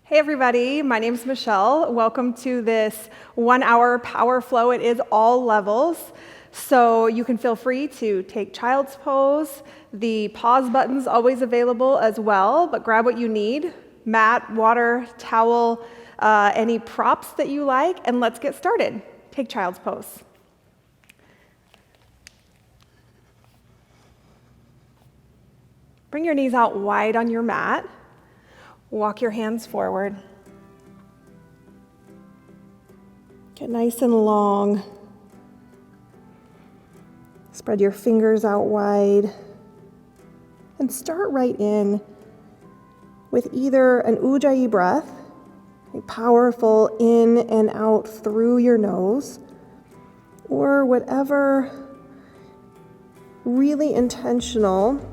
Hey everybody, my name is Michelle. Welcome to this 1 hour power flow. It is all levels, so you can feel free to take child's pose. The pause button's always available as well, but grab what you need, mat, water, towel, any props that you like, and let's get started. Take child's pose. Bring your knees out wide on your mat. Walk your hands forward. Get nice and long. Spread your fingers out wide. And start right in with either an Ujjayi breath, a powerful in and out through your nose, or whatever really intentional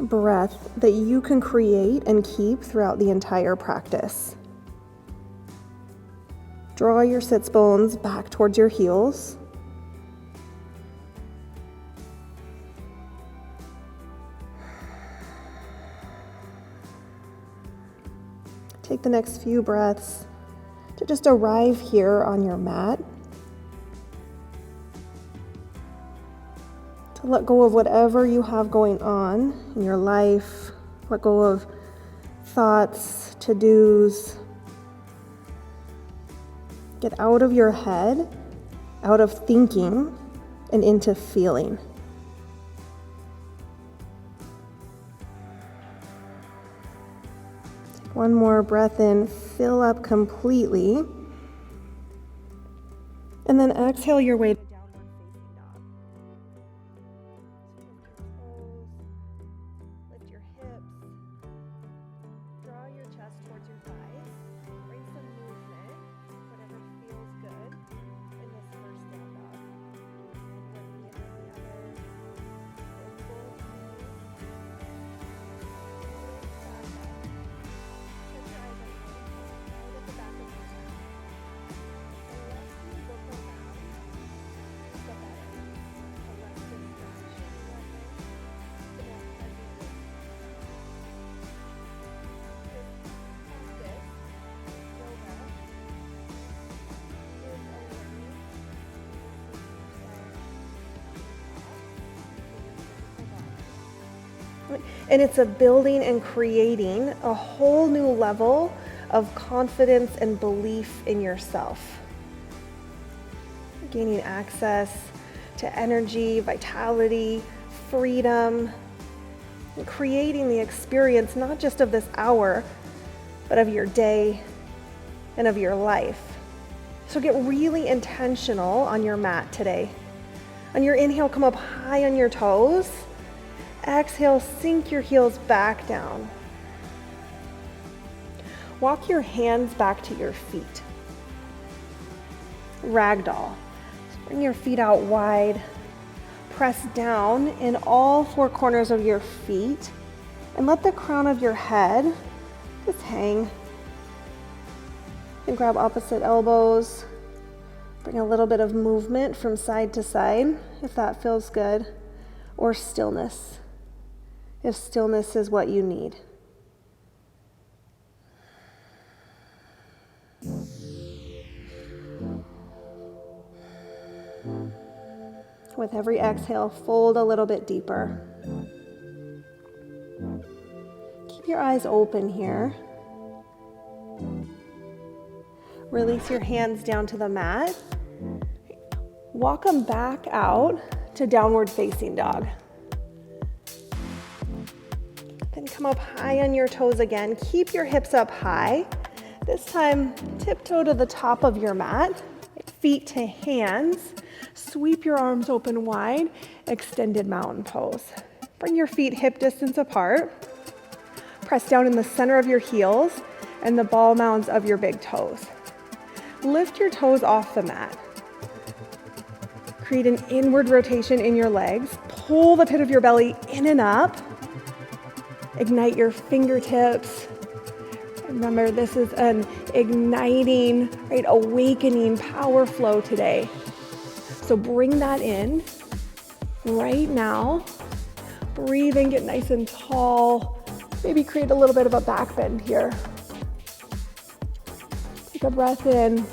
breath that you can create and keep throughout the entire practice. Draw your sits bones back towards your heels. Take the next few breaths to just arrive here on your mat. To let go of whatever you have going on in your life, let go of thoughts, to-dos. Get out of your head, out of thinking, and into feeling. Take one more breath in, fill up completely, and then exhale your way to And it's a building and creating a whole new level of confidence and belief in yourself. Gaining access to energy, vitality, freedom, and creating the experience not just of this hour, but of your day and of your life. So get really intentional on your mat today. On your inhale, come up high on your toes. Exhale, sink your heels back down. Walk your hands back to your feet. Ragdoll. Bring your feet out wide. Press down in all four corners of your feet and let the crown of your head just hang. And grab opposite elbows. Bring a little bit of movement from side to side if that feels good, or stillness if stillness is what you need. With every exhale, fold a little bit deeper. Keep your eyes open here. Release your hands down to the mat. Walk them back out to downward facing dog. Then come up high on your toes again. Keep your hips up high. This time, tiptoe to the top of your mat, feet to hands. Sweep your arms open wide, extended mountain pose. Bring your feet hip distance apart. Press down in the center of your heels and the ball mounds of your big toes. Lift your toes off the mat. Create an inward rotation in your legs. Pull the pit of your belly in and up. Ignite your fingertips. Remember, this is an igniting, awakening power flow today. So bring that in right now. Breathe in, get nice and tall. Maybe create a little bit of a back bend here. Take a breath in,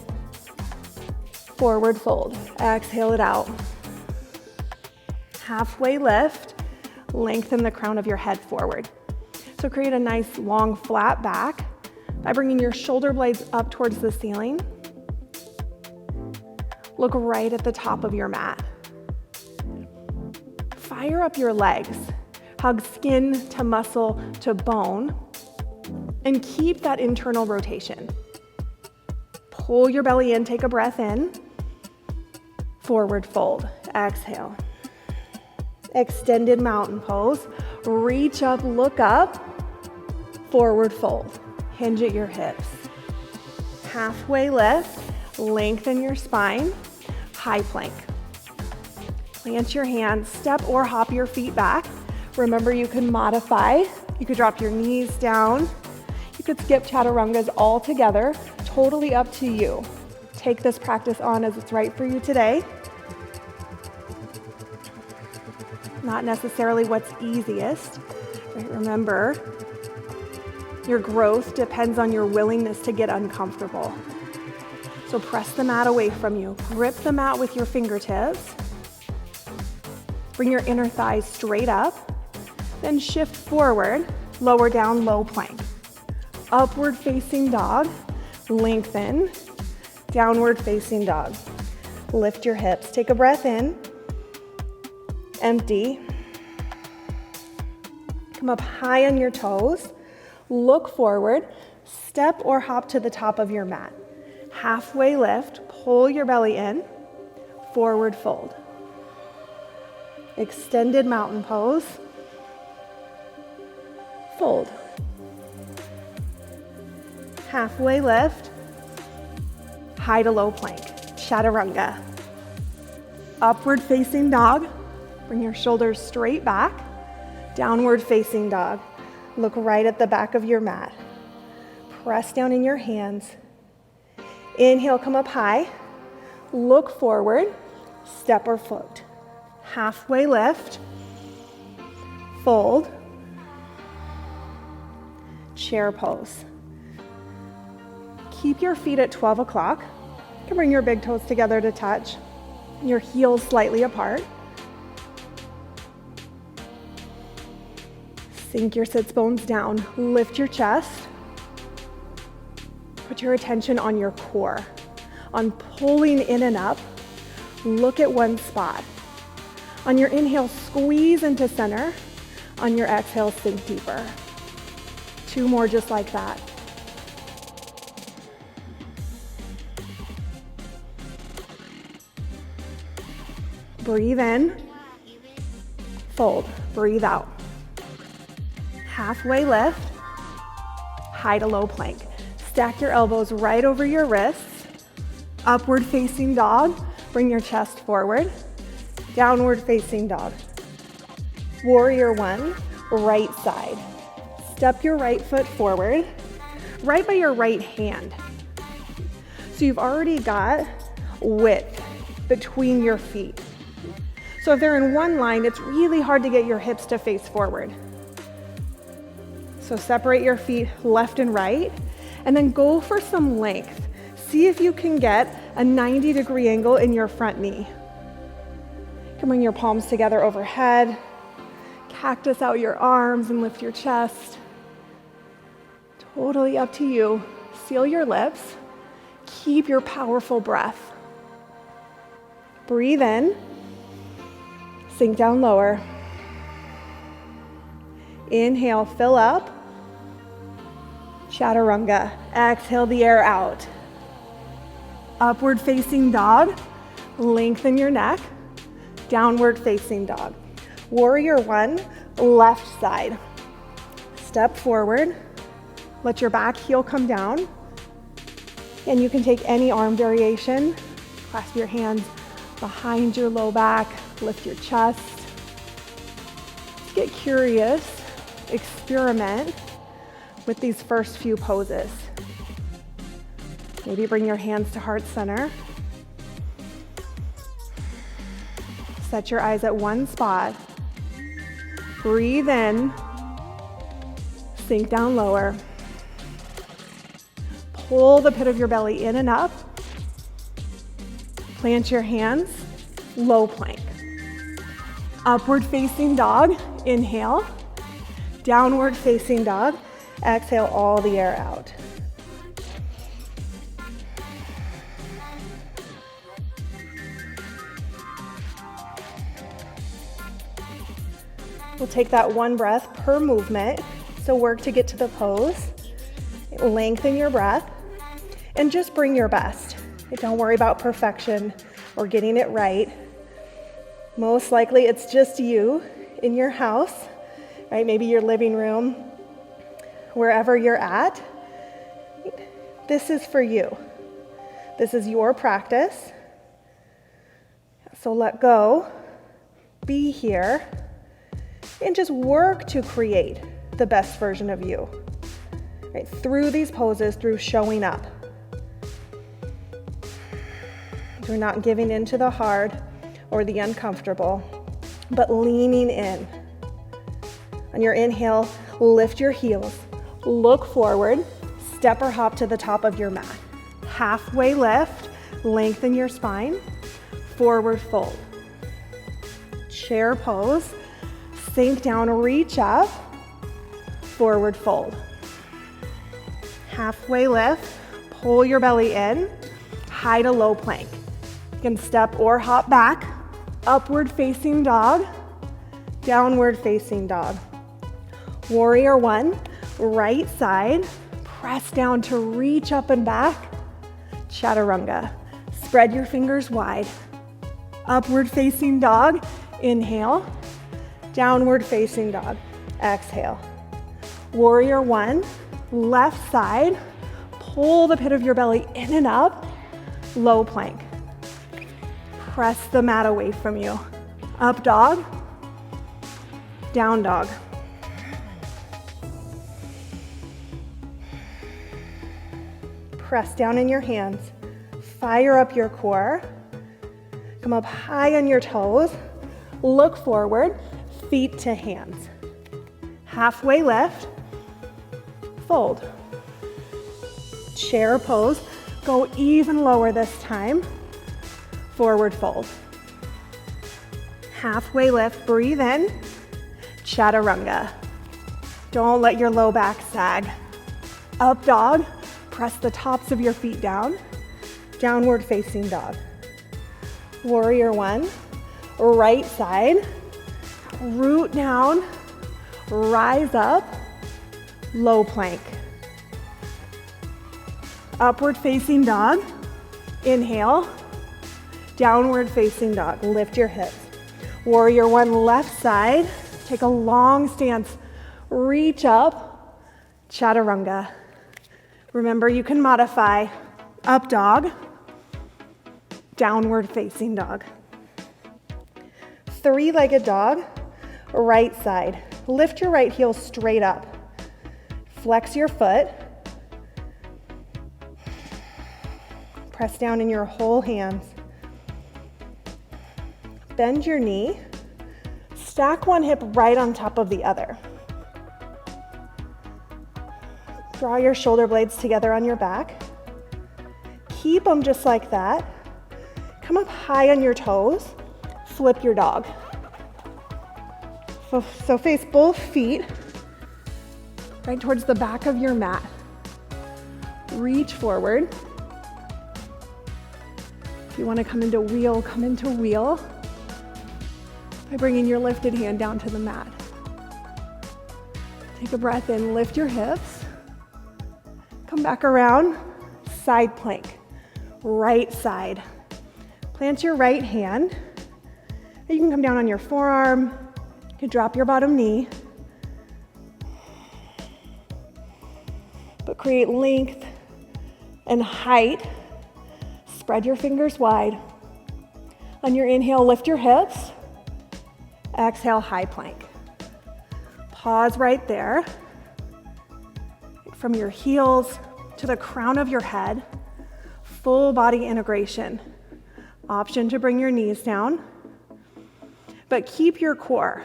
forward fold. Exhale it out. Halfway lift, lengthen the crown of your head forward. So create a nice long flat back by bringing your shoulder blades up towards the ceiling. Look right at the top of your mat. Fire up your legs. Hug skin to muscle to bone, and keep that internal rotation. Pull your belly in, take a breath in. Forward fold, exhale. Extended mountain pose. Reach up, look up. Forward fold. Hinge at your hips. Halfway lift. Lengthen your spine. High plank. Plant your hands. Step or hop your feet back. Remember, you can modify. You could drop your knees down. You could skip chaturangas all together. Totally up to you. Take this practice on as it's right for you today. Not necessarily what's easiest. Right? Remember, your growth depends on your willingness to get uncomfortable. So press the mat away from you. Grip the mat with your fingertips. Bring your inner thighs straight up. Then shift forward, lower down, low plank. Upward facing dog, lengthen. Downward facing dog. Lift your hips. Take a breath in. Empty. Come up high on your toes. Look forward. Step or hop to the top of your mat. Halfway lift. Pull your belly in. Forward fold. Extended mountain pose. Fold. Halfway lift. High to low plank. Chaturanga. Upward facing dog. Bring your shoulders straight back. Downward facing dog. Look right at the back of your mat. Press down in your hands. Inhale, come up high. Look forward. Step or float. Halfway lift. Fold. Chair pose. Keep your feet at 12 o'clock. You can bring your big toes together to touch. Your heels slightly apart. Sink your sits bones down. Lift your chest. Put your attention on your core, on pulling in and up. Look at one spot. On your inhale, squeeze into center. On your exhale, sink deeper. 2 more just like that. Breathe in. Fold. Breathe out. Halfway lift. High to low plank. Stack your elbows right over your wrists. Upward facing dog. Bring your chest forward. Downward facing dog. Warrior 1, right side. Step your right foot forward, right by your right hand. So you've already got width between your feet. So if they're in one line, it's really hard to get your hips to face forward. So separate your feet left and right, and then go for some length. See if you can get a 90-degree angle in your front knee. You can bring your palms together overhead, cactus out your arms and lift your chest. Totally up to you. Seal your lips. Keep your powerful breath. Breathe in. Sink down lower. Inhale, fill up. Chaturanga. Exhale the air out. Upward facing dog. Lengthen your neck. Downward facing dog. Warrior 1, left side. Step forward. Let your back heel come down. And you can take any arm variation. Clasp your hands behind your low back. Lift your chest. Get curious. Experiment with these first few poses. Maybe bring your hands to heart center. Set your eyes at one spot. Breathe in. Sink down lower. Pull the pit of your belly in and up. Plant your hands, low plank. Upward facing dog, inhale. Downward facing dog, exhale all the air out. We'll take that one breath per movement. So work to get to the pose. Lengthen your breath and just bring your best. Don't worry about perfection or getting it right. Most likely it's just you in your house, right? Maybe your living room, wherever you're at. This is for you. This is your practice. So let go, be here, and just work to create the best version of you, right? Through these poses, through showing up. We're not giving in to the hard or the uncomfortable, but leaning in. On your inhale, lift your heels, look forward, step or hop to the top of your mat. Halfway lift, lengthen your spine, forward fold. Chair pose, sink down, reach up, forward fold. Halfway lift, pull your belly in, high to low plank. You can step or hop back, upward facing dog, downward facing dog. Warrior one, right side, press down to reach up and back, chaturanga. Spread your fingers wide. Upward facing dog, inhale, downward facing dog, exhale. Warrior one, left side, pull the pit of your belly in and up, low plank. Press the mat away from you. Up dog, down dog. Press down in your hands. Fire up your core. Come up high on your toes. Look forward, feet to hands. Halfway lift, fold. Chair pose, go even lower this time. Forward fold. Halfway lift, breathe in, chaturanga. Don't let your low back sag. Up dog, press the tops of your feet down, downward facing dog. Warrior one, right side, root down, rise up, low plank. Upward facing dog, inhale, downward facing dog, lift your hips. Warrior one, left side, take a long stance, reach up, chaturanga. Remember, you can modify up dog, downward facing dog. Three-legged dog, right side. Lift your right heel straight up. Flex your foot. Press down in your whole hands. Bend your knee. Stack one hip right on top of the other. Draw your shoulder blades together on your back. Keep them just like that. Come up high on your toes. Flip your dog. So face both feet right towards the back of your mat. Reach forward. If you want to come into wheel, come into wheel by bringing your lifted hand down to the mat. Take a breath in, lift your hips. Come back around, side plank, right side. Plant your right hand. You can come down on your forearm. You can drop your bottom knee. But create length and height. Spread your fingers wide. On your inhale, lift your hips. Exhale, high plank. Pause right there. From your heels to the crown of your head, full body integration. Option to bring your knees down, but keep your core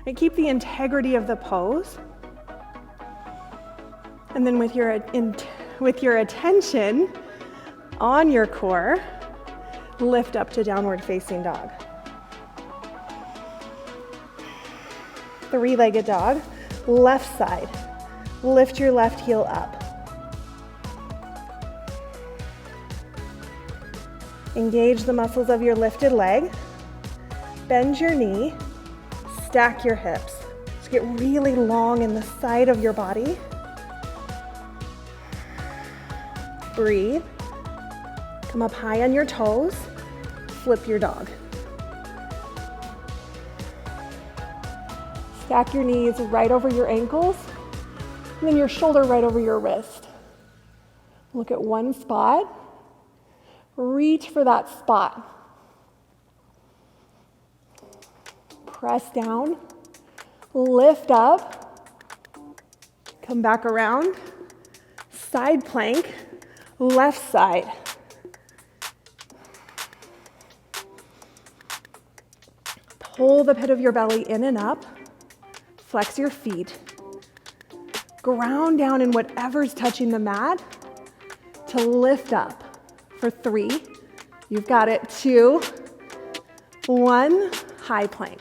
and keep the integrity of the pose. And then with your with your attention on your core, lift up to downward facing dog. Three-legged dog, left side. Lift your left heel up. Engage the muscles of your lifted leg. Bend your knee. Stack your hips. So get really long in the side of your body. Breathe. Come up high on your toes. Flip your dog. Stack your knees right over your ankles, and then your shoulder right over your wrist. Look at one spot. Reach for that spot. Press down. Lift up. Come back around. Side plank. Left side. Pull the pit of your belly in and up. Flex your feet. Ground down in whatever's touching the mat to lift up. For 3, you've got it. 2, 1, high plank.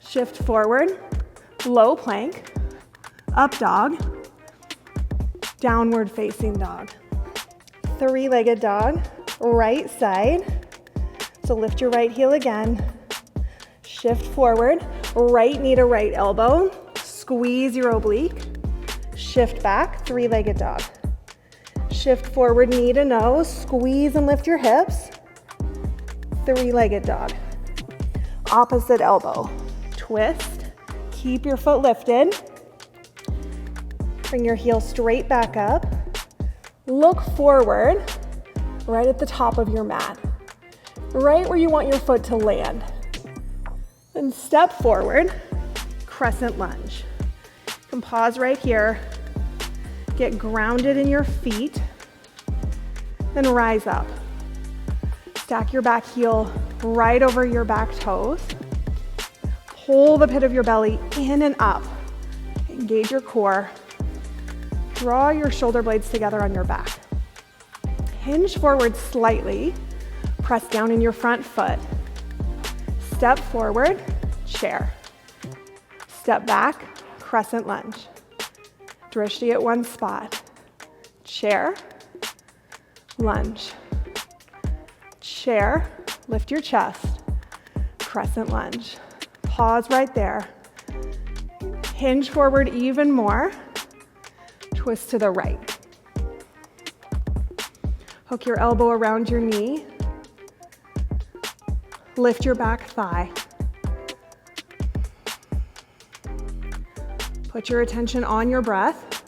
Shift forward, low plank, up dog, downward facing dog. Three-legged dog, right side. So lift your right heel again. Shift forward, right knee to right elbow. Squeeze your oblique. Shift back, three-legged dog. Shift forward, knee to nose. Squeeze and lift your hips. Three-legged dog. Opposite elbow. Twist. Keep your foot lifted. Bring your heel straight back up. Look forward, right at the top of your mat. Right where you want your foot to land. Then step forward, crescent lunge. You can pause right here. Get grounded in your feet. Then rise up. Stack your back heel right over your back toes. Pull the pit of your belly in and up. Engage your core. Draw your shoulder blades together on your back. Hinge forward slightly. Press down in your front foot. Step forward, chair. Step back, crescent lunge. Drishti at one spot. Chair, lunge. Chair, lift your chest. Crescent lunge. Pause right there. Hinge forward even more. Twist to the right. Hook your elbow around your knee. Lift your back thigh. Put your attention on your breath.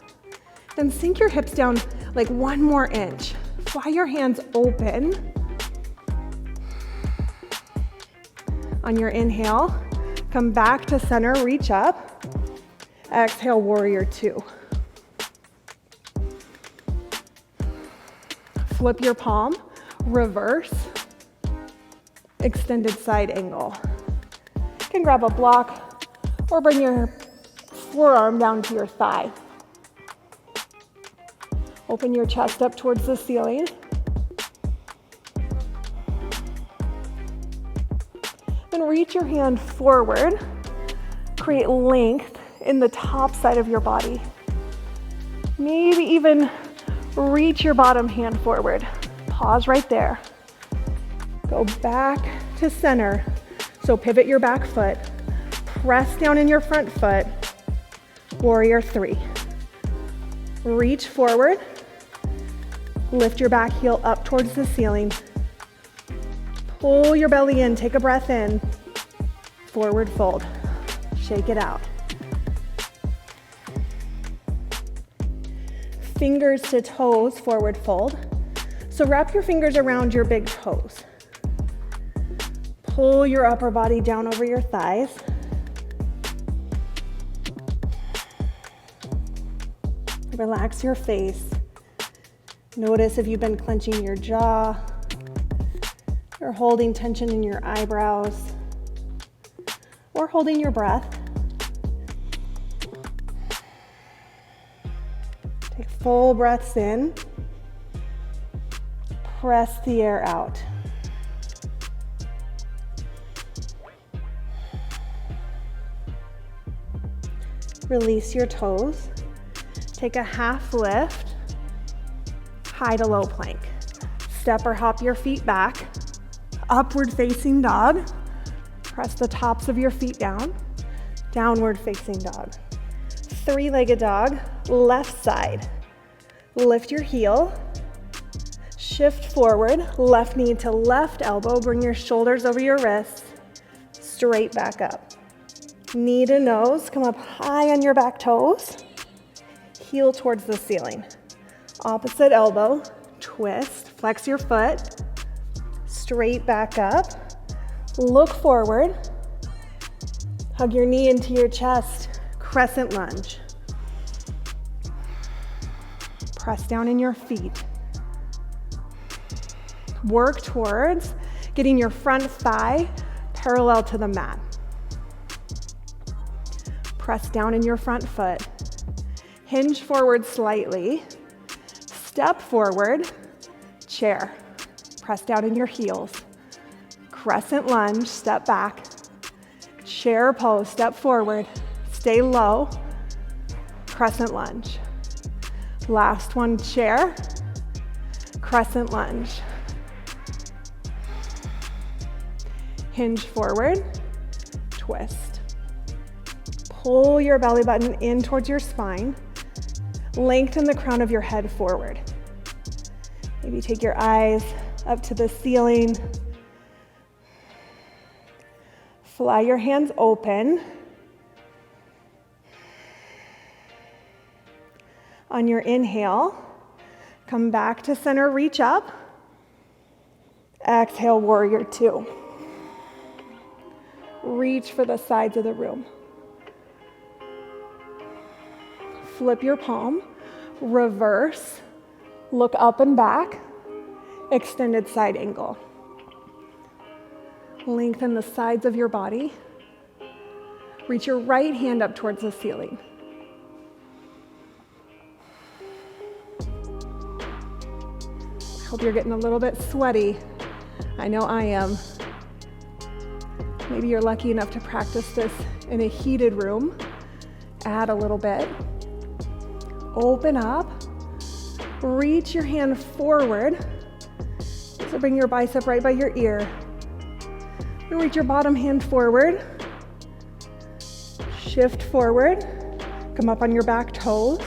Then sink your hips down like 1 more inch. Fly your hands open. On your inhale, come back to center, reach up. Exhale, warrior 2. Flip your palm, reverse. Extended side angle. You can grab a block or bring your forearm down to your thigh. Open your chest up towards the ceiling. Then reach your hand forward. Create length in the top side of your body. Maybe even reach your bottom hand forward. Pause right there. Go back to center. So pivot your back foot. Press down in your front foot. Warrior 3. Reach forward. Lift your back heel up towards the ceiling. Pull your belly in. Take a breath in. Forward fold. Shake it out. Fingers to toes, forward fold. So wrap your fingers around your big toes. Pull your upper body down over your thighs. Relax your face. Notice if you've been clenching your jaw or holding tension in your eyebrows or holding your breath. Take full breaths in. Press the air out. Release your toes. Take a half lift, high to low plank. Step or hop your feet back. Upward facing dog. Press the tops of your feet down. Downward facing dog. Three-legged dog, left side. Lift your heel. Shift forward, left knee to left elbow. Bring your shoulders over your wrists. Straight back up. Knee to nose, come up high on your back toes. Heel towards the ceiling. Opposite elbow, twist, flex your foot. Straight back up. Look forward. Hug your knee into your chest. Crescent lunge. Press down in your feet. Work towards getting your front thigh parallel to the mat. Press down in your front foot. Hinge forward slightly. Step forward. Chair. Press down in your heels. Crescent lunge, step back. Chair pose, step forward. Stay low. Crescent lunge. Last one, chair. Crescent lunge. Hinge forward. Twist. Pull your belly button in towards your spine. Lengthen the crown of your head forward. Maybe take your eyes up to the ceiling. Fly your hands open. On your inhale, come back to center, reach up. Exhale, warrior two. Reach for the sides of the room. Flip your palm, reverse, look up and back, extended side angle. Lengthen the sides of your body. Reach your right hand up towards the ceiling. I hope you're getting a little bit sweaty. I know I am. Maybe you're lucky enough to practice this in a heated room. Add a little bit. Open up, reach your hand forward. So bring your bicep right by your ear. And reach your bottom hand forward. Shift forward, come up on your back toes.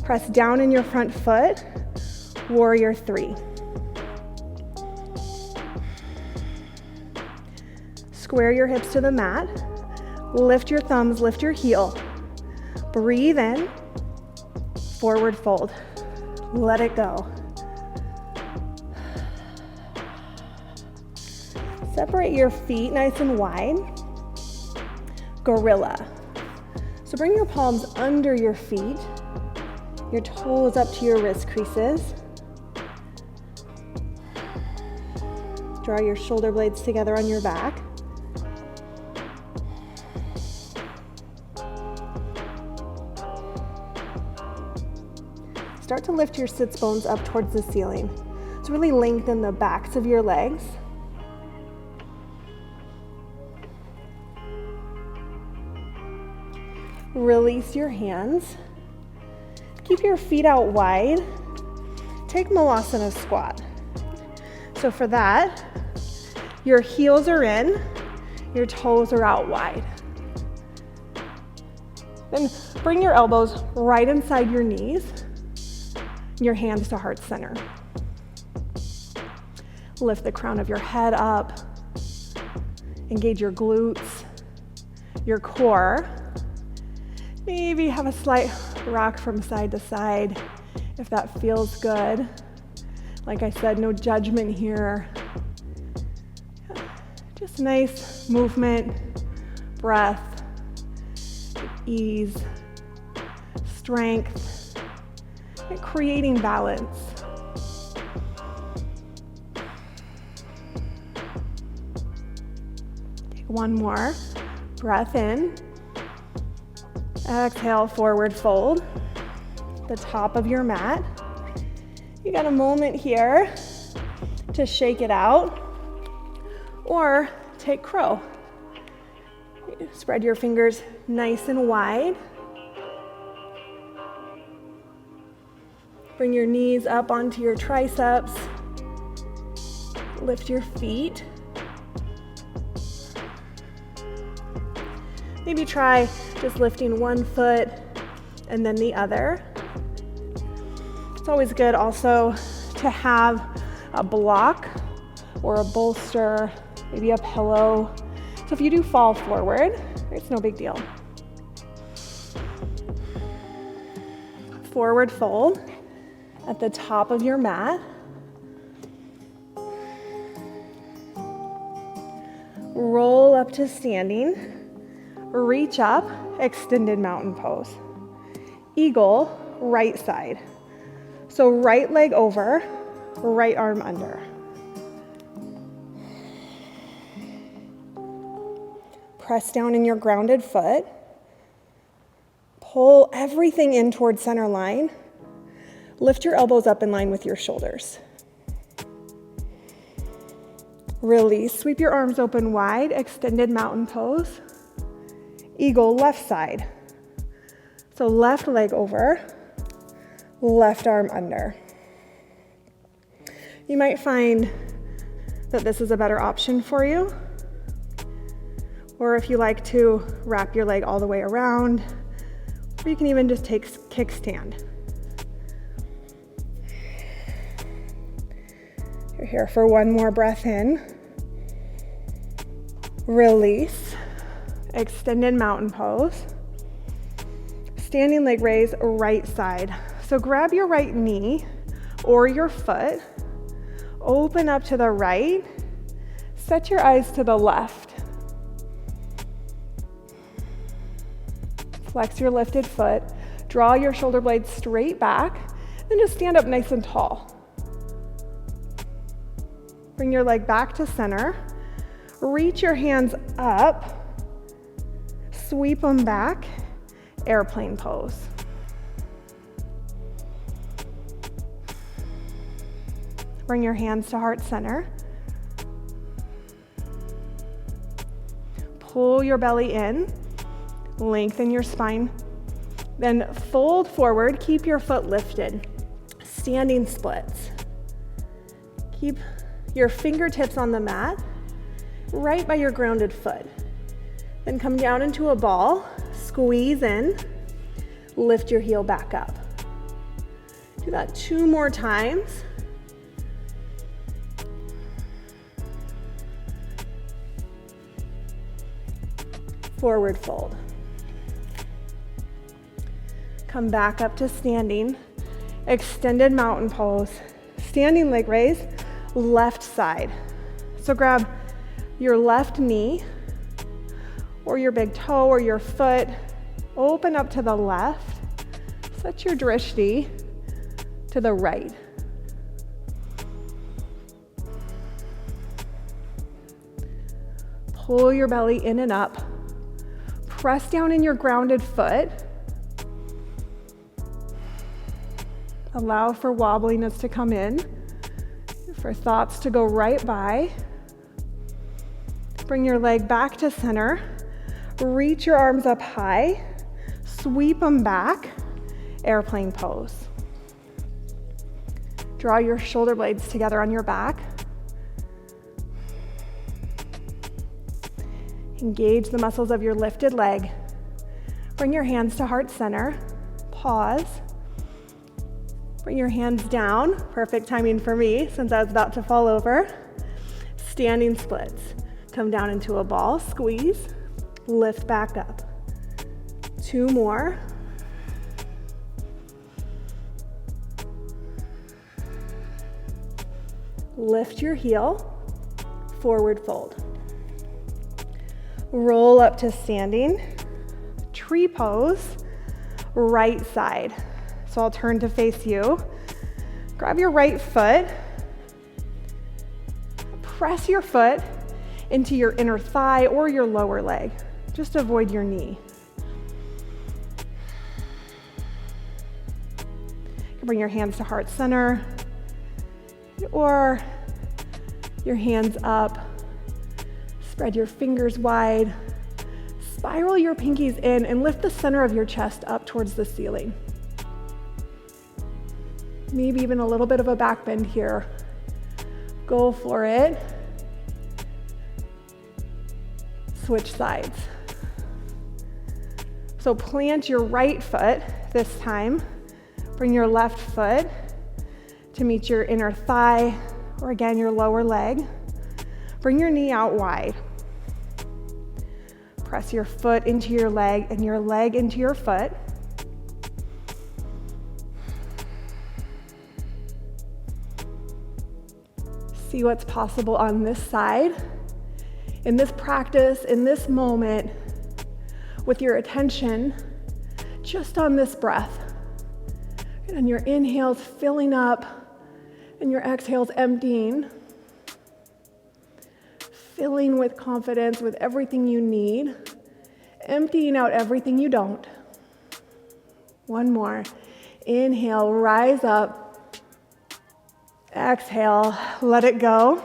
Press down in your front foot, warrior three. Square your hips to the mat. Lift your thumbs, lift your heel. Breathe in. Forward fold. Let it go. Separate your feet nice and wide. Gorilla. So bring your palms under your feet. Your toes up to your wrist creases. Draw your shoulder blades together on your back. Start to lift your sits bones up towards the ceiling. So really lengthen the backs of your legs. Release your hands. Keep your feet out wide. Take Malasana squat. So for that, your heels are in, your toes are out wide. Then bring your elbows right inside your knees. Your hands to heart center. Lift the crown of your head up. Engage your glutes, your core. Maybe have a slight rock from side to side if that feels good. Like I said, no judgment here. Just nice movement, breath, ease, strength. Creating balance. Take one more. Breath in. Exhale, forward fold. the top of your mat. You got a moment here to shake it out, or take crow. Spread your fingers nice and wide. Bring your knees up onto your triceps. Lift your feet. Maybe try just lifting one foot and then the other. It's always good also to have a block or a bolster, maybe a pillow. So if you do fall forward, it's no big deal. Forward fold at the top of your mat. Roll up to standing. Reach up, extended mountain pose. Eagle, right side. So right leg over, right arm under. Press down in your grounded foot. Pull everything in towards center line. Lift your elbows up in line with your shoulders. Release, sweep your arms open wide, extended mountain pose. Eagle, left side. So left leg over, left arm under. You might find that this is a better option for you. Or if you like to wrap your leg all the way around, or you can even just take kickstand. You're here for one more breath in. Release. Extended mountain pose. Standing leg raise, right side. So grab your right knee or your foot. Open up to the right. Set your eyes to the left. Flex your lifted foot. Draw your shoulder blades straight back. Then just stand up nice and tall. Bring your leg back to center. Reach your hands up. Sweep them back. Airplane pose. Bring your hands to heart center. Pull your belly in. Lengthen your spine. Then fold forward. Keep your foot lifted. Standing splits. Keep your fingertips on the mat, right by your grounded foot. Then come down into a ball, squeeze in, lift your heel back up. Do that 2 more times. Forward fold. Come back up to standing, extended mountain pose, standing leg raise, left side. So grab your left knee or your big toe or your foot, open up to the left, set your drishti to the right. Pull your belly in and up. Press down in your grounded foot. Allow for wobbliness to come in, for thoughts to go right by. Bring your leg back to center. Reach your arms up high. Sweep them back. Airplane pose. Draw your shoulder blades together on your back. Engage the muscles of your lifted leg. Bring your hands to heart center. Pause. Bring your hands down. Perfect timing for me since I was about to fall over. Standing splits. Come down into a ball, squeeze, lift back up. 2 more. Lift your heel, forward fold. Roll up to standing, tree pose, right side. So I'll turn to face you. Grab your right foot, press your foot into your inner thigh or your lower leg. Just avoid your knee. Bring your hands to heart center, or your hands up. Spread your fingers wide. Spiral your pinkies in and lift the center of your chest up towards the ceiling. Maybe even a little bit of a back bend here. Go for it. Switch sides. So plant your right foot this time. Bring your left foot to meet your inner thigh, or again, your lower leg. Bring your knee out wide. Press your foot into your leg and your leg into your foot. See what's possible on this side. In this practice, in this moment, with your attention just on this breath. And your inhales filling up and your exhales emptying. Filling with confidence with everything you need. Emptying out everything you don't. One more. Inhale, rise up. Exhale, let it go.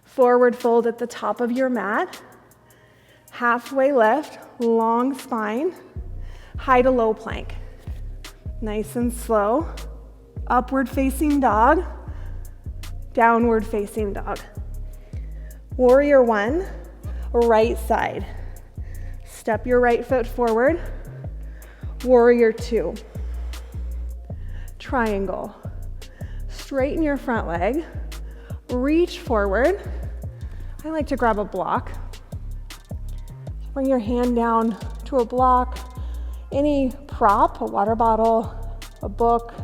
Forward fold at the top of your mat. Halfway lift, long spine. High to low plank. Nice and slow. Upward facing dog. Downward facing dog. Warrior one, right side. Step your right foot forward. Warrior two. Triangle. Straighten your front leg. Reach forward. I like to grab a block. Bring your hand down to a block. Any prop, a water bottle, a book.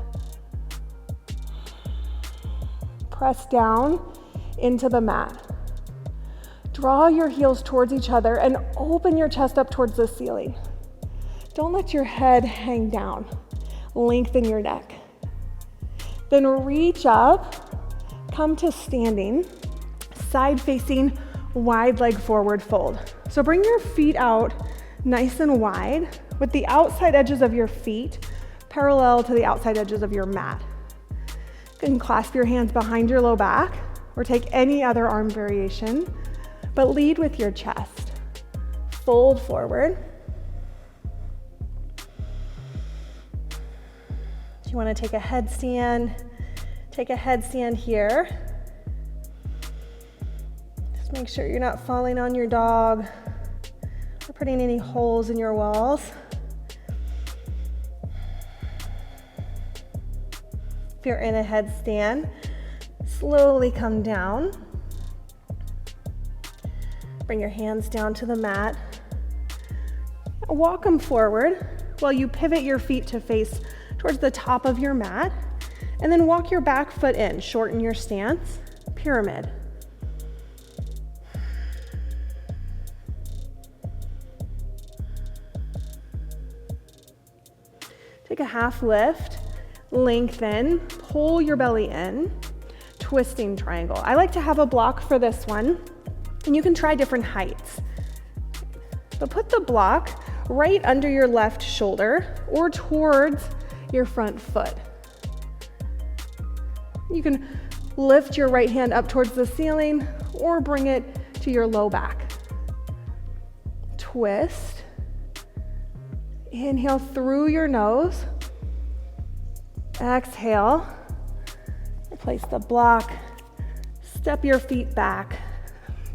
Press down into the mat. Draw your heels towards each other and open your chest up towards the ceiling. Don't let your head hang down. Lengthen your neck. Then reach up, come to standing, side facing, wide leg forward fold. So bring your feet out nice and wide with the outside edges of your feet parallel to the outside edges of your mat. You can clasp your hands behind your low back or take any other arm variation, but lead with your chest. Fold forward. If you want to take a headstand here. Just make sure you're not falling on your dog or putting any holes in your walls. If you're in a headstand, slowly come down. Bring your hands down to the mat. Walk them forward while you pivot your feet to face towards the top of your mat, and then walk your back foot in. Shorten your stance, pyramid. Take a half lift, lengthen, pull your belly in, twisting triangle. I like to have a block for this one, and you can try different heights. But put the block right under your left shoulder or towards your front foot. You can lift your right hand up towards the ceiling or bring it to your low back. Twist. Inhale through your nose. Exhale. Replace the block. Step your feet back.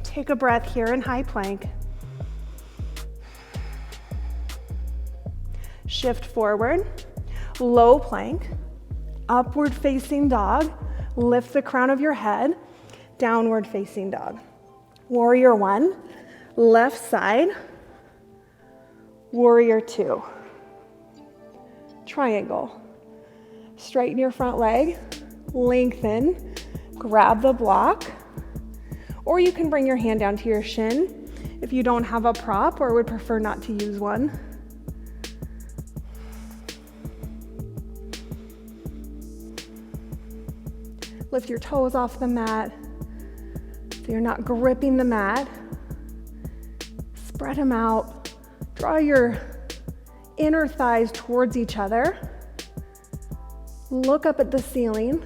Take a breath here in high plank. Shift forward. Low plank. Upward facing dog. Lift the crown of your head. Downward facing dog. Warrior one. Left side. Warrior two. Triangle. Straighten your front leg. Lengthen. Grab the block. Or you can bring your hand down to your shin if you don't have a prop or would prefer not to use one. Lift your toes off the mat so you're not gripping the mat. Spread them out. Draw your inner thighs towards each other. Look up at the ceiling.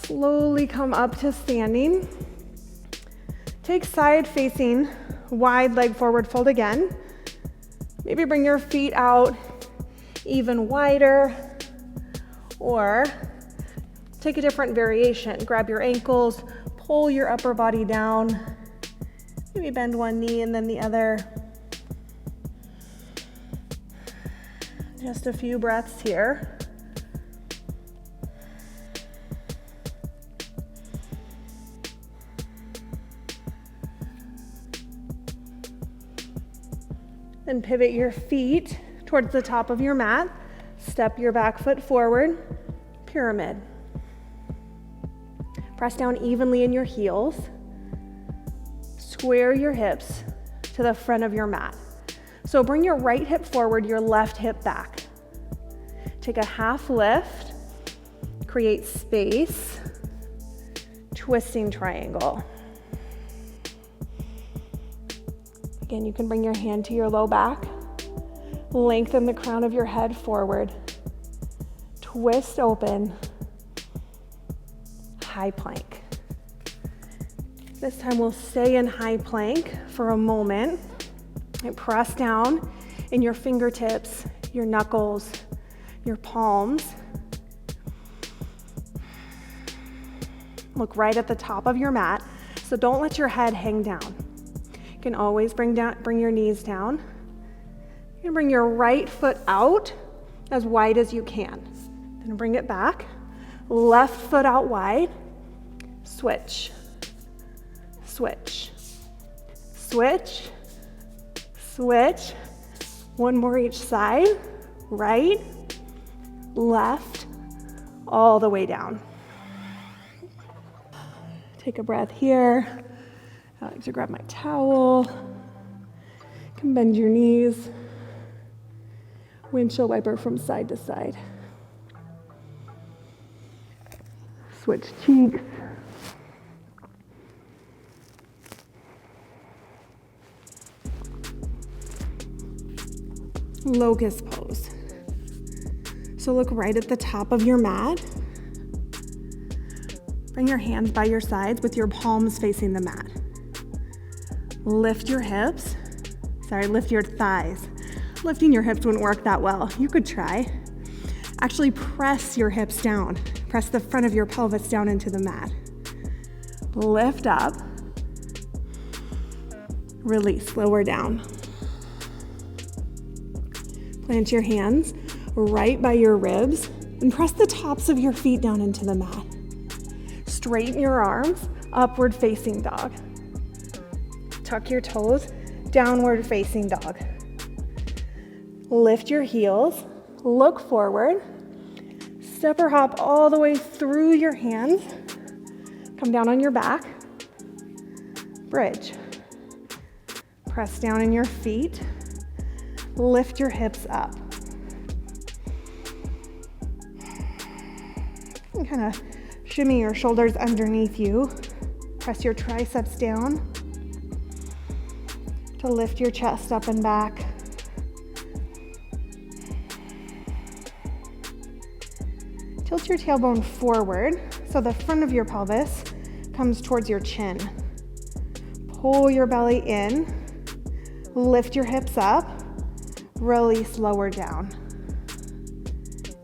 Slowly come up to standing. Take side facing, wide leg forward fold again. Maybe bring your feet out even wider, or take a different variation. Grab your ankles, pull your upper body down. Maybe bend one knee and then the other. Just a few breaths here. Then pivot your feet towards the top of your mat. Step your back foot forward, pyramid. Press down evenly in your heels. Square your hips to the front of your mat. So bring your right hip forward, your left hip back. Take a half lift, create space, twisting triangle. Again, you can bring your hand to your low back, lengthen the crown of your head forward, twist open, high plank. This time we'll stay in high plank for a moment and press down in your fingertips, your knuckles, your palms. Look right at the top of your mat, so don't let your head hang down. You can always bring your knees down. You can bring your right foot out as wide as you can. Then bring it back. Left foot out wide. Switch. Switch. Switch. Switch. One more each side. Right. Left. All the way down. Take a breath here. I like to grab my towel. You can bend your knees. Windshield wiper from side to side. Switch cheeks. Locust pose. So look right at the top of your mat. Bring your hands by your sides with your palms facing the mat. Lift your hips. Lift your thighs. Lifting your hips wouldn't work that well. You could try. Actually press your hips down. Press the front of your pelvis down into the mat. Lift up. Release, lower down. Plant your hands right by your ribs and press the tops of your feet down into the mat. Straighten your arms, upward facing dog. Tuck your toes, downward facing dog. Lift your heels, look forward, step or hop all the way through your hands. Come down on your back, bridge. Press down in your feet, lift your hips up. And kind of shimmy your shoulders underneath you. Press your triceps down to lift your chest up and back. Tilt your tailbone forward so the front of your pelvis comes towards your chin. Pull your belly in, lift your hips up, release, lower down.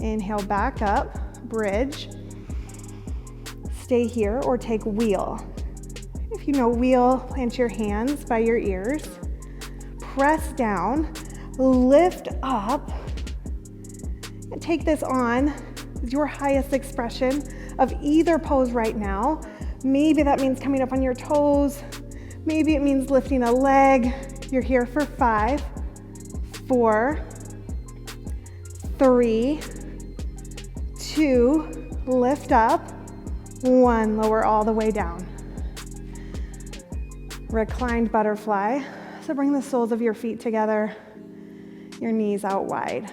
Inhale, back up, bridge. Stay here or take wheel. If you know wheel, plant your hands by your ears. Press down, lift up, and take this on as your highest expression of either pose right now. Maybe that means coming up on your toes. Maybe it means lifting a leg. You're here for 5, 4, 3, 2, lift up, 1, lower all the way down. Reclined butterfly. So bring the soles of your feet together, your knees out wide.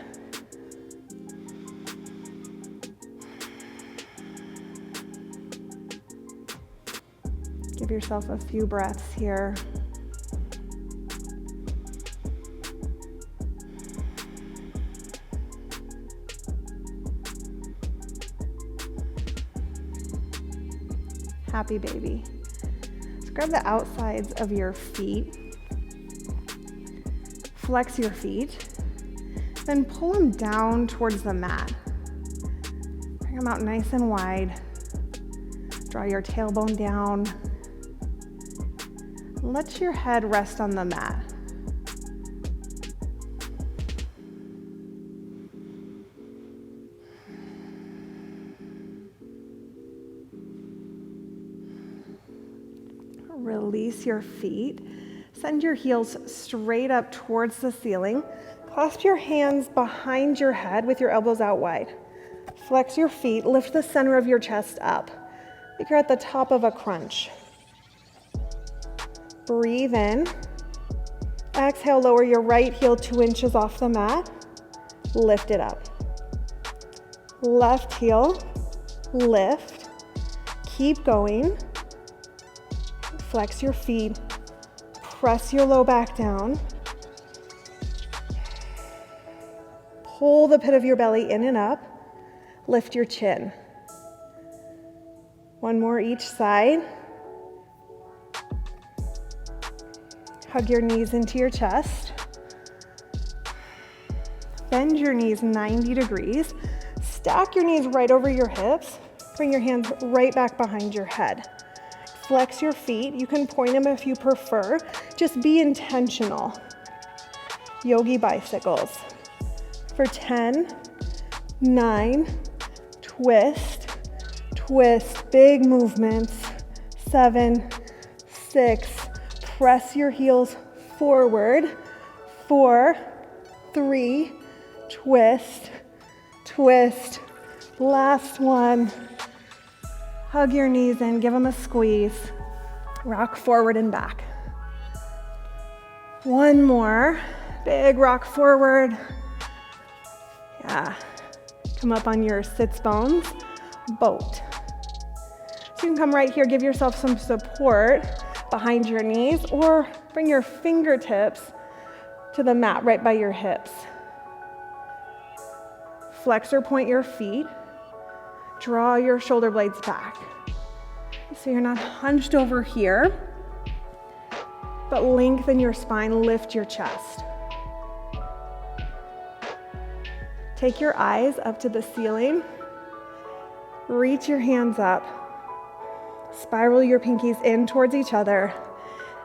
Give yourself a few breaths here. Happy baby. So grab the outsides of your feet. Flex your feet. Then pull them down towards the mat. Bring them out nice and wide. Draw your tailbone down. Let your head rest on the mat. Release your feet. Send your heels straight up towards the ceiling. Clasp your hands behind your head with your elbows out wide. Flex your feet. Lift the center of your chest up. Like you're at the top of a crunch. Breathe in. Exhale, lower your right heel 2 inches off the mat. Lift it up. Left heel, lift. Keep going. Flex your feet. Press your low back down. Pull the pit of your belly in and up. Lift your chin. One more each side. Hug your knees into your chest. Bend your knees 90 degrees. Stack your knees right over your hips. Bring your hands right back behind your head. Flex your feet. You can point them if you prefer. Just be intentional. Yogi bicycles. For 10, 9, twist, twist, big movements. 7, 6, press your heels forward. 4, 3, twist, twist. Last one. Hug your knees in, give them a squeeze. Rock forward and back. One more. Big rock forward. Yeah. Come up on your sits bones. Boat. So you can come right here, give yourself some support behind your knees, or bring your fingertips to the mat right by your hips. Flex or point your feet. Draw your shoulder blades back. So you're not hunched over here, but lengthen your spine, lift your chest. Take your eyes up to the ceiling. Reach your hands up. Spiral your pinkies in towards each other.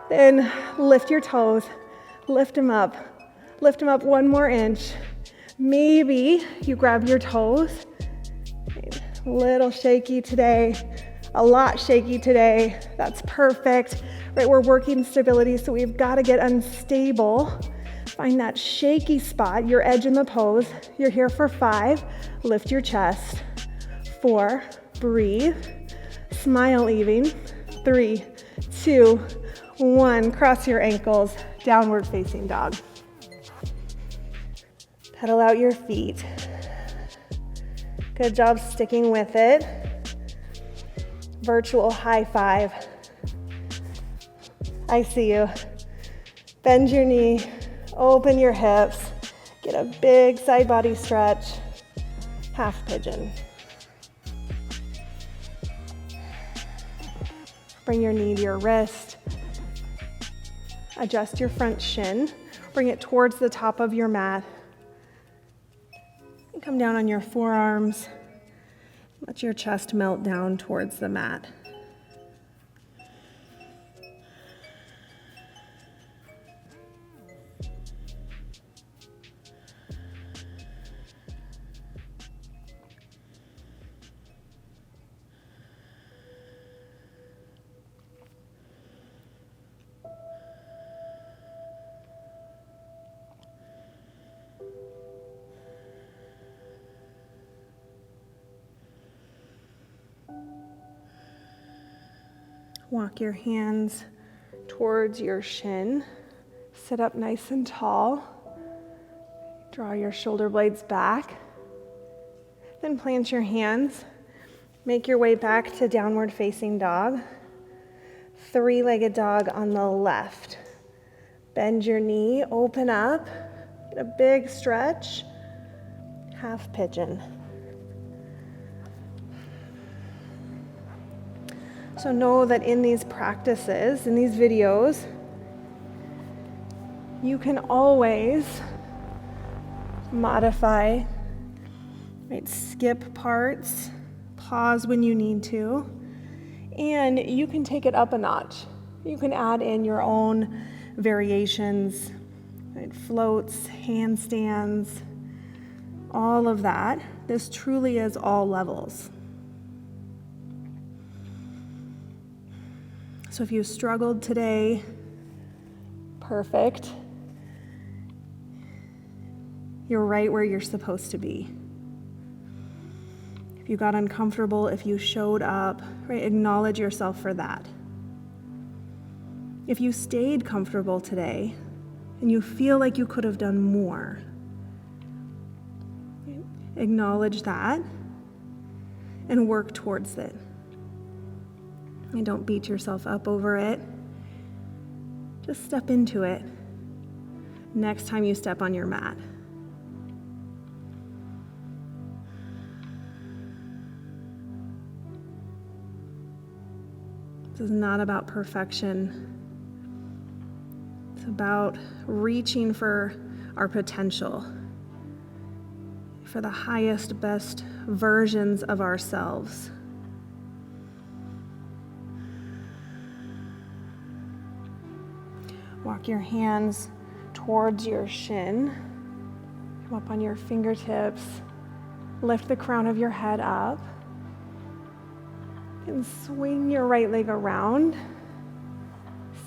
Then lift your toes. Lift them up. Lift them up 1 more inch. Maybe you grab your toes. A little shaky today. A lot shaky today. That's perfect. Right, we're working stability, so we've got to get unstable. Find that shaky spot, your edge in the pose. You're here for 5. Lift your chest. 4, breathe. Smile even. 3, 2, 1. Cross your ankles. Downward facing dog. Pedal out your feet. Good job sticking with it. Virtual high five. I see you. Bend your knee, open your hips, get a big side body stretch. Half pigeon. Bring your knee to your wrist. Adjust your front shin. Bring it towards the top of your mat. And come down on your forearms. Let your chest melt down towards the mat. Walk your hands towards your shin. Sit up nice and tall. Draw your shoulder blades back. Then plant your hands. Make your way back to downward facing dog. 3-legged dog on the left. Bend your knee, open up. Get a big stretch. Half pigeon. So know that in these practices, in these videos, you can always modify, right? Skip parts, pause when you need to, and you can take it up a notch. You can add in your own variations, right? Floats, handstands, all of that. This truly is all levels. So if you struggled today, perfect. You're right where you're supposed to be. If you got uncomfortable, if you showed up, right, acknowledge yourself for that. If you stayed comfortable today and you feel like you could have done more, acknowledge that and work towards it. And don't beat yourself up over it. Just step into it next time you step on your mat. This is not about perfection. It's about reaching for our potential, for the highest, best versions of ourselves. Walk your hands towards your shin. Come up on your fingertips. Lift the crown of your head up. And swing your right leg around.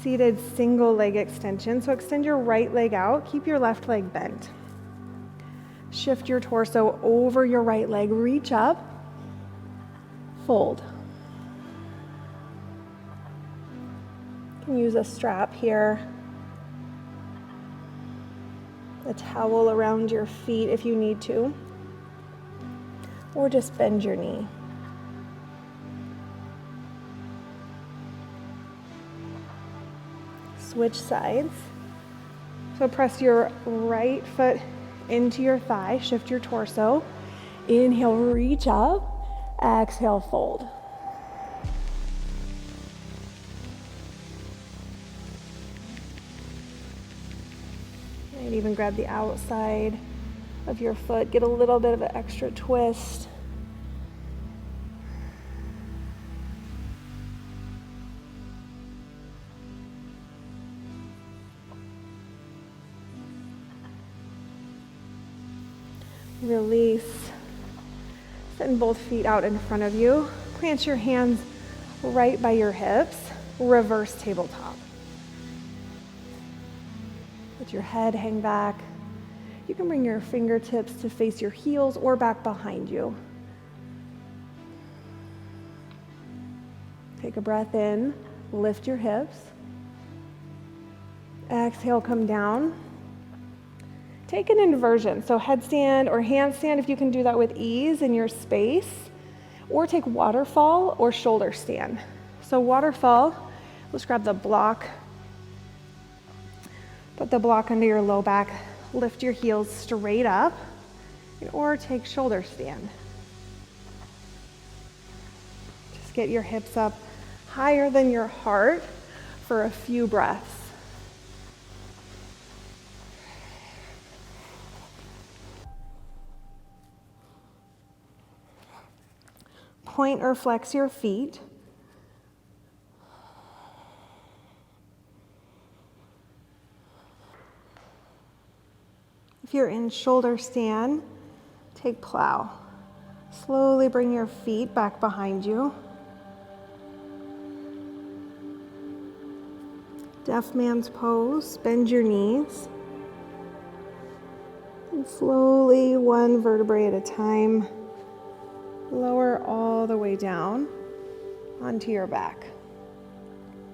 Seated single leg extension. So extend your right leg out. Keep your left leg bent. Shift your torso over your right leg. Reach up. Fold. You can use a strap here. A towel around your feet if you need to. Or just bend your knee. Switch sides. So press your right foot into your thigh, shift your torso. Inhale, reach up. Exhale, fold. And even grab the outside of your foot, get a little bit of an extra twist. Release. Send both feet out in front of you. Plant your hands right by your hips. Reverse tabletop. Let your head hang back. You can bring your fingertips to face your heels or back behind you. Take a breath in. Lift your hips. Exhale, come down. Take an inversion, so headstand or handstand if you can do that with ease in your space, or take waterfall or shoulder stand. So waterfall, let's grab the block, put the block under your low back, lift your heels straight up, or take shoulder stand. Just get your hips up higher than your heart for a few breaths. Point or flex your feet. If you're in shoulder stand, take plow. Slowly bring your feet back behind you. Deaf man's pose, bend your knees. And slowly, one vertebrae at a time, lower all the way down onto your back.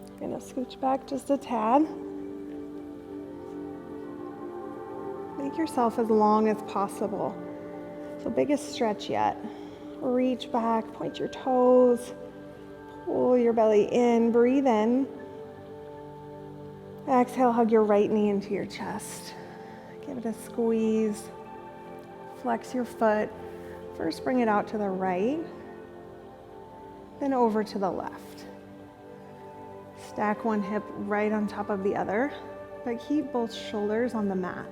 You're gonna scooch back just a tad. Make yourself as long as possible. So biggest stretch yet. Reach back, point your toes, pull your belly in, breathe in. Exhale, hug your right knee into your chest. Give it a squeeze. Flex your foot. First, bring it out to the right, then over to the left. Stack one hip right on top of the other, but keep both shoulders on the mat.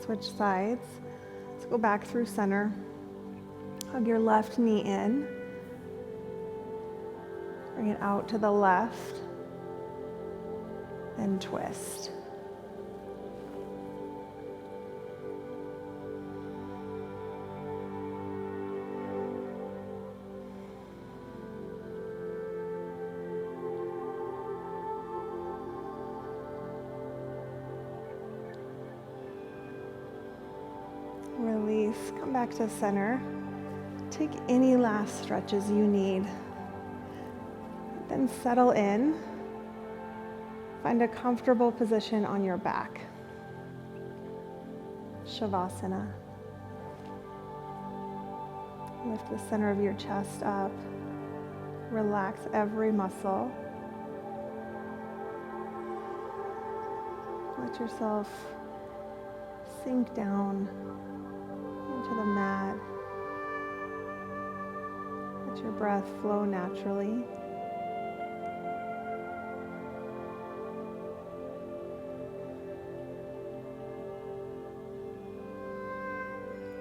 Switch sides. Let's go back through center. Hug your left knee in. Bring it out to the left. Then twist. Release, come back to center. Take any last stretches you need. Then settle in. Find a comfortable position on your back. Savasana. Lift the center of your chest up. Relax every muscle. Let yourself sink down into the mat. Let your breath flow naturally.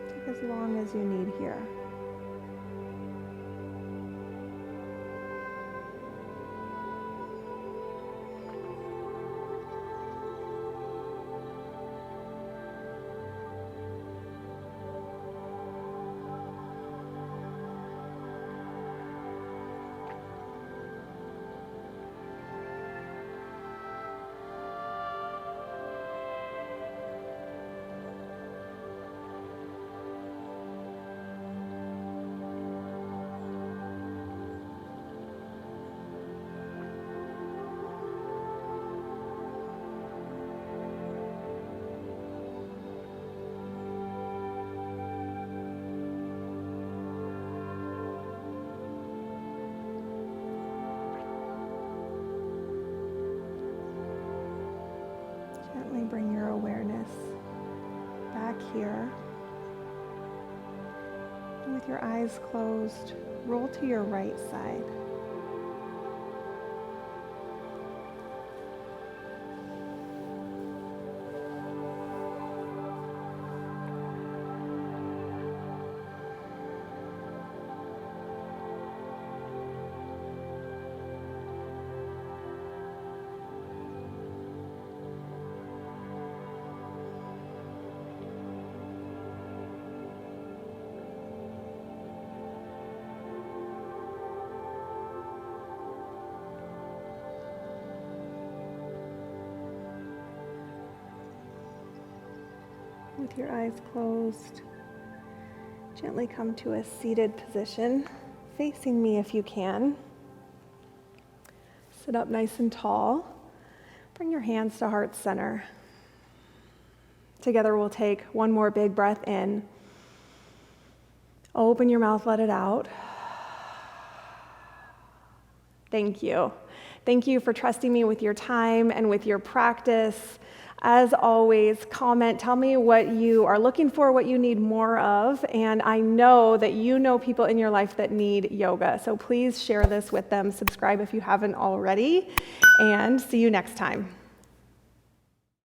Take as long as you need here. Gently bring your awareness back here. And with your eyes closed, roll to your right side. With your eyes closed, gently come to a seated position, facing me if you can. Sit up nice and tall. Bring your hands to heart center. Together we'll take one more big breath in. Open your mouth, let it out. Thank you. Thank you for trusting me with your time and with your practice. As always, comment, tell me what you are looking for, what you need more of, and I know that you know people in your life that need yoga, so please share this with them, subscribe if you haven't already, and see you next time.